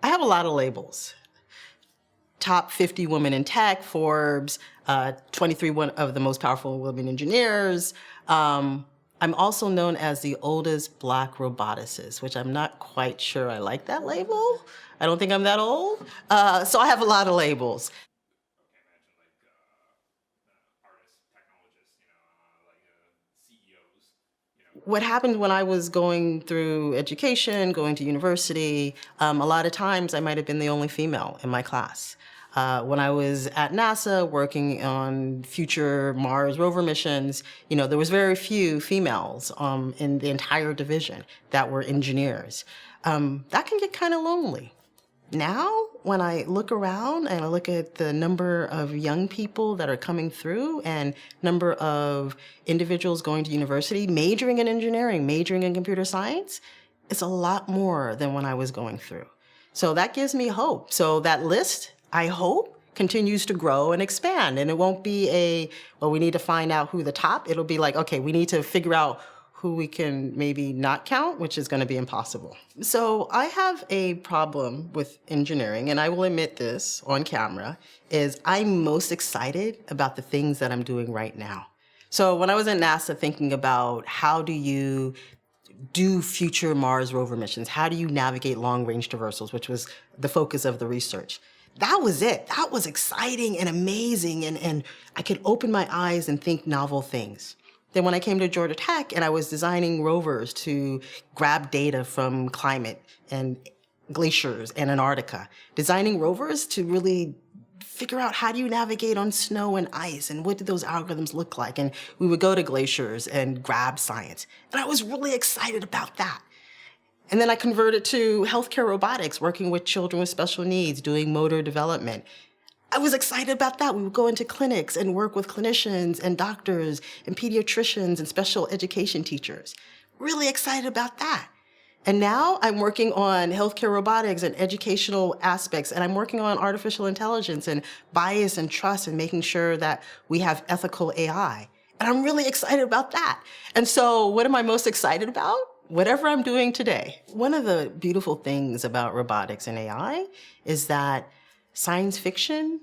I have a lot of labels. Top 50 women in tech, Forbes, 23 one of the most powerful women engineers. I'm also known as the oldest Black roboticist, which I'm not quite sure I like that label. I don't think I'm that old. So I have a lot of labels. What happened when I was going through education, going to university, a lot of times I might have been the only female in my class. When I was at NASA working on future Mars rover missions, there was very few females in the entire division that were engineers. That can get kind of lonely. Now, when I look around and I look at the number of young people that are coming through and number of individuals going to university, majoring in engineering, majoring in computer science, it's a lot more than when I was going through. So that gives me hope. So that list, I hope, continues to grow and expand. And it won't be well, we need to find out who the top. It'll be like, okay, we need to figure out who we can maybe not count, which is going to be impossible. So I have a problem with engineering, and I will admit this on camera, is I'm most excited about the things that I'm doing right now. So when I was at NASA thinking about how do you do future Mars rover missions, how do you navigate long-range traversals, which was the focus of the research, that was it. That was exciting and amazing, and I could open my eyes and think novel things. Then when I came to Georgia Tech and I was designing rovers to grab data from climate and glaciers and Antarctica, designing rovers to really figure out how do you navigate on snow and ice and what do those algorithms look like? And we would go to glaciers and grab science. And I was really excited about that. And then I converted to healthcare robotics, working with children with special needs, doing motor development. I was excited about that. We would go into clinics and work with clinicians and doctors and pediatricians and special education teachers. Really excited about that. And now I'm working on healthcare robotics and educational aspects, and I'm working on artificial intelligence and bias and trust and making sure that we have ethical AI. And I'm really excited about that. And so what am I most excited about? Whatever I'm doing today. One of the beautiful things about robotics and AI is that science fiction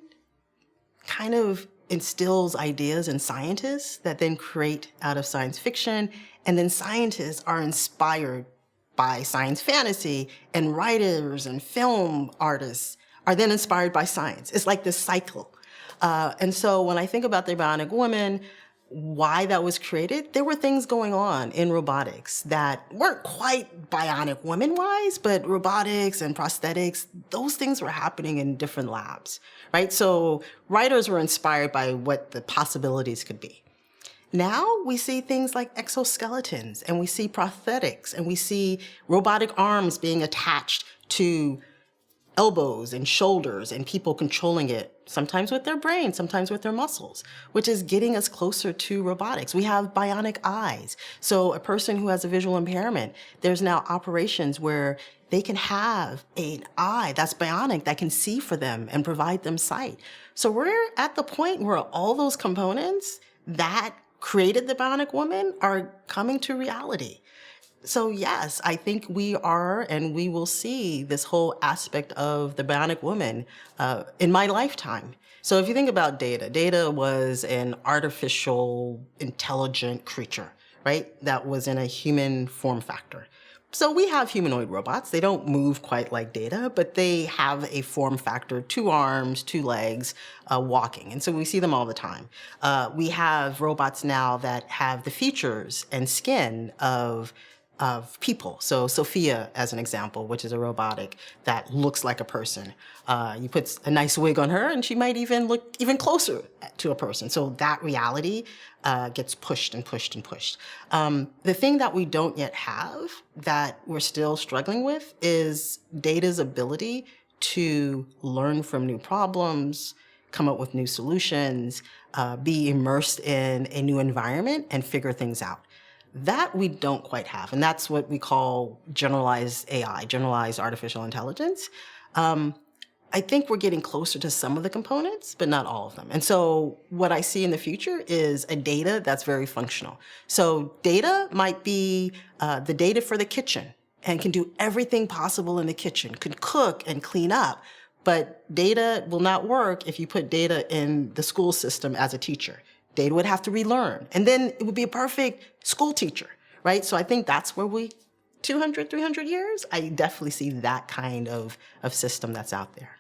kind of instills ideas in scientists that then create out of science fiction, and then scientists are inspired by science fantasy, and writers and film artists are then inspired by science. It's like this cycle. And so when I think about the Bionic Woman, why that was created, there were things going on in robotics that weren't quite bionic woman-wise, but robotics and prosthetics, those things were happening in different labs, right? So writers were inspired by what the possibilities could be. Now we see things like exoskeletons, and we see prosthetics, and we see robotic arms being attached to elbows and shoulders and people controlling it, sometimes with their brain, sometimes with their muscles, which is getting us closer to robotics. We have bionic eyes. So a person who has a visual impairment, there's now operations where they can have an eye that's bionic that can see for them and provide them sight. So we're at the point where all those components that created the Bionic Woman are coming to reality. So yes, I think we are, and we will see this whole aspect of the Bionic Woman in my lifetime. So if you think about Data was an artificial, intelligent creature, right? That was in a human form factor. So we have humanoid robots. They don't move quite like Data, but they have a form factor, 2 arms, 2 legs, walking. And so we see them all the time. We have robots now that have the features and skin of people. So Sophia, as an example, which is a robotic that looks like a person. You put a nice wig on her and she might even look even closer to a person. So that reality gets pushed and pushed and pushed. The thing that we don't yet have that we're still struggling with is Data's ability to learn from new problems, come up with new solutions, be immersed in a new environment and figure things out. That we don't quite have, and that's what we call generalized AI, generalized artificial intelligence. I think we're getting closer to some of the components, but not all of them. And so what I see in the future is a Data that's very functional. So Data might be the Data for the kitchen, and can do everything possible in the kitchen, can cook and clean up. But data will not work if you put data in the school system as a teacher. Data would have to relearn. And then it would be a perfect school teacher, right? So I think that's where 200, 300 years, I definitely see that kind of system that's out there.